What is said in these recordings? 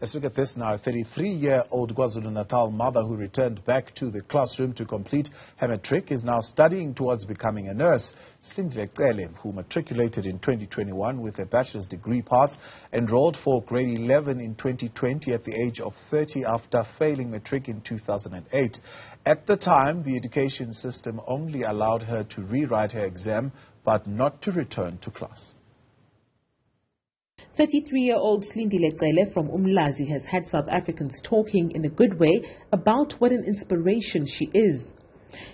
Let's look at this now. A 33-year-old KwaZulu-Natal mother who returned back to the classroom to complete her matric is now studying towards becoming a nurse. Slindile Cele, who matriculated in 2021 with a bachelor's degree pass, enrolled for grade 11 in 2020 at the age of 30 after failing matric in 2008. At the time, the education system only allowed her to rewrite her exam, but not to return to class. 33-year-old Slindile Cele from Umlazi has had South Africans talking in a good way about what an inspiration she is.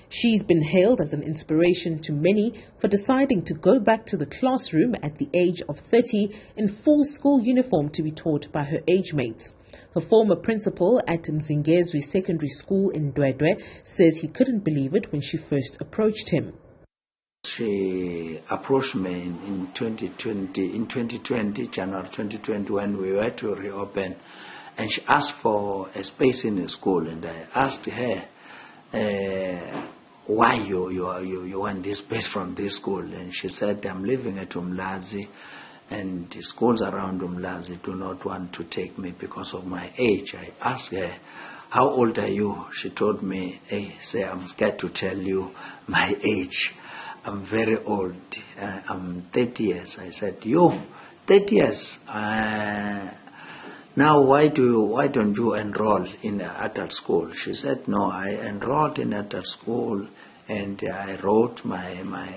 She's been hailed as an inspiration to many for deciding to go back to the classroom at the age of 30 in full school uniform to be taught by her age mates. Her former principal at Mzingezwe Secondary School in Dwedwe says he couldn't believe it when she first approached him. She approached me in 2020, January 2020, when we were to reopen, and she asked for a space in the school, and I asked her why you want this space from this school, and she said, I'm living at Umlazi, and the schools around Umlazi do not want to take me because of my age. I asked her, how old are you? She told me, I'm scared to tell you my age. I'm very old. I'm 30 years. I said, you, 30 years. Now why don't you enroll in an adult school? She said, no, I enrolled in adult school and I wrote my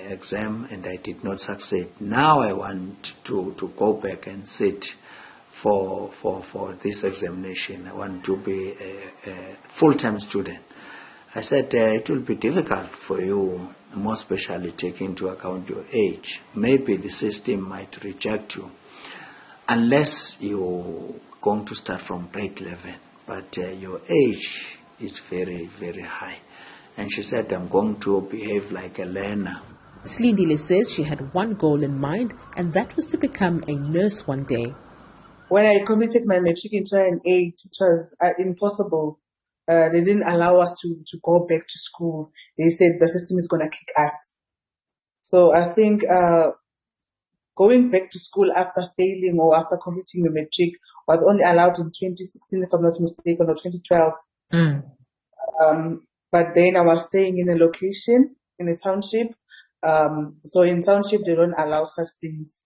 exam and I did not succeed. Now I want to go back and sit for this examination. I want to be a full-time student. I said, it will be difficult for you, more especially taking into account your age. Maybe the system might reject you unless you're going to start from grade 11. But your age is very, very high. And she said, I'm going to behave like a learner. Slindile says she had one goal in mind, and that was to become a nurse one day. When I completed my matric in 2008, it was impossible. They didn't allow us to go back to school. They said the system is going to kick us. So I think going back to school after failing or after completing the matric was only allowed in 2016, if I'm not mistaken, or 2012. But then I was staying in a location, in a township. So in township, they don't allow such things.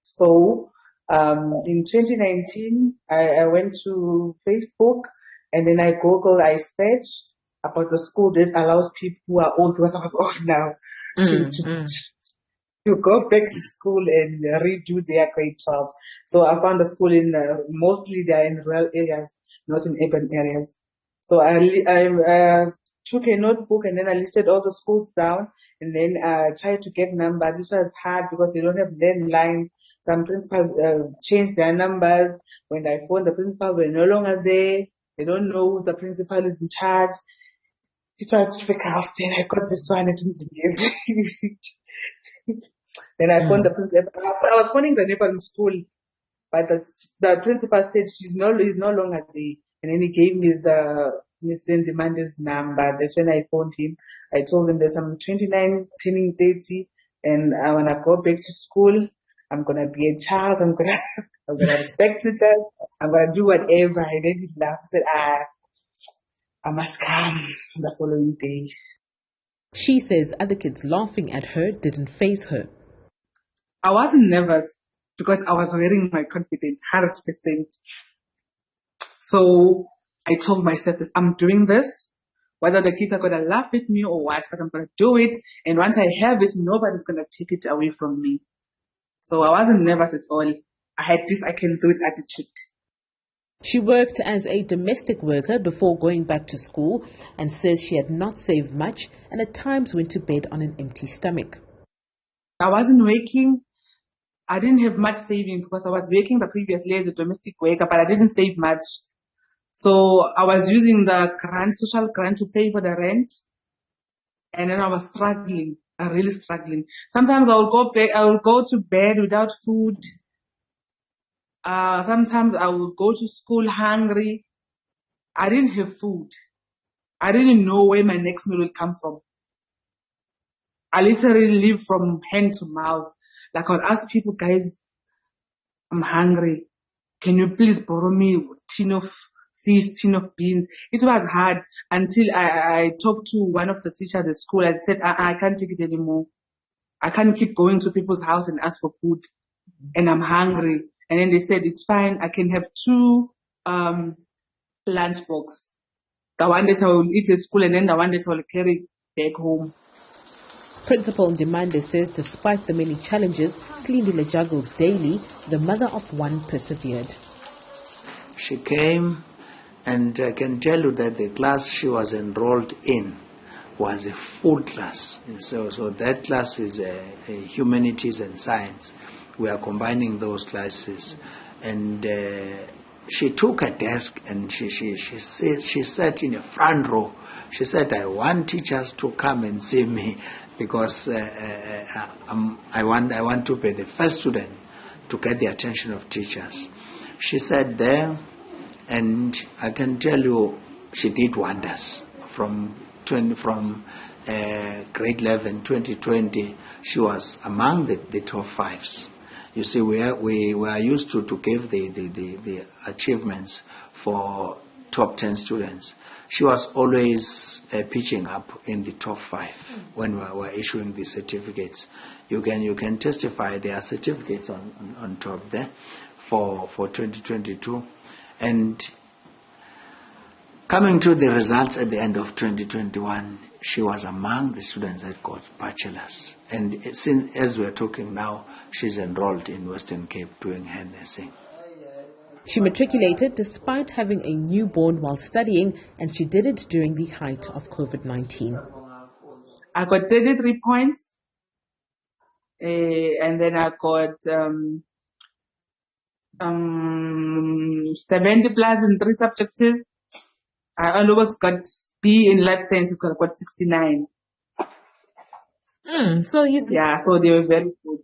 So in 2019, I went to Facebook. And then I Googled, I searched about the school that allows people who are old, because I was old now, to go back to school and redo their grade 12. So I found a school in, mostly they are in rural areas, not in urban areas. So I took a notebook and then I listed all the schools down and then tried to get numbers. This was hard because they don't have landlines. Some principals changed their numbers. When I phoned the principals, were no longer there. They don't know who the principal is in charge. It was difficult. Then I got this one at Mzingezwe. Then I phoned the principal. I was phoning the neighboring school, but the principal said he's no longer there. And then he gave me the Mr. Demander's number. That's when I phoned him. I told him that I'm 29, turning 30, and I want to go back to school. I'm going to be a child. I'm going to respect the child. I'm going to do whatever. And then he laughed and said, I must come the following day. She says other kids laughing at her didn't faze her. I wasn't nervous because I was wearing my confidence 100%. So I told myself that I'm doing this, whether the kids are going to laugh at me or what, but I'm going to do it. And once I have it, nobody's going to take it away from me. So I wasn't nervous at all. I had this I can do it attitude. She worked as a domestic worker before going back to school and says she had not saved much and at times went to bed on an empty stomach. I wasn't working. I didn't have much savings because I was working the previous year as a domestic worker, but I didn't save much. So I was using the social grant to pay for the rent. And then I was struggling. I really struggling. Sometimes I will go to bed without food. Sometimes I will go to school hungry. I didn't have food. I didn't know where my next meal would come from. I literally live from hand to mouth. Like I would ask people, guys, I'm hungry. can you please borrow me tin of fish, tin of beans? It was hard until I talked to one of the teachers at the school and said, I can't take it anymore. I can't keep going to people's house and ask for food, and I'm hungry. And then they said, it's fine, I can have 2 lunch box. The one that I will eat at school and then the one that I will carry back home. Principal Ndimande says despite the many challenges Slindile juggles daily, the mother of one persevered. She came, and I can tell you that the class she was enrolled in was a full class. So that class is a humanities and science. We are combining those classes. And she took a desk and she sat in the front row. She said, I want teachers to come and see me because I want to be the first student to get the attention of teachers. She sat there, and I can tell you she did wonders. From grade 11, 2020, she was among the top 5s. You see, we are used to give the achievements for top 10 students. She was always pitching up in the top 5 when we were issuing the certificates. You can testify there are certificates on top there for 2022. And coming to the results at the end of 2021, she was among the students that got bachelors. And as we're talking now, she's enrolled in Western Cape doing her nursing. She matriculated despite having a newborn while studying, and she did it during the height of COVID-19. I got 33 points, and then I got 70 plus in 3 subjects. I almost got B in life sciences because I got 69. So they were very good.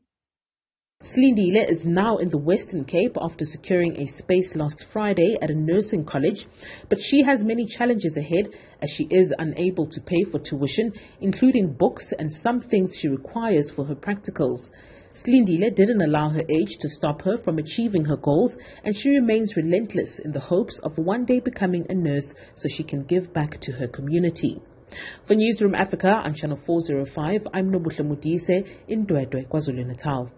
Slindile is now in the Western Cape after securing a space last Friday at a nursing college, but she has many challenges ahead as she is unable to pay for tuition, including books and some things she requires for her practicals. Slindile didn't allow her age to stop her from achieving her goals, and she remains relentless in the hopes of one day becoming a nurse so she can give back to her community. For Newzroom Afrika on Channel 405, I'm Nobuhle Modise in Dwedwe, KwaZulu-Natal.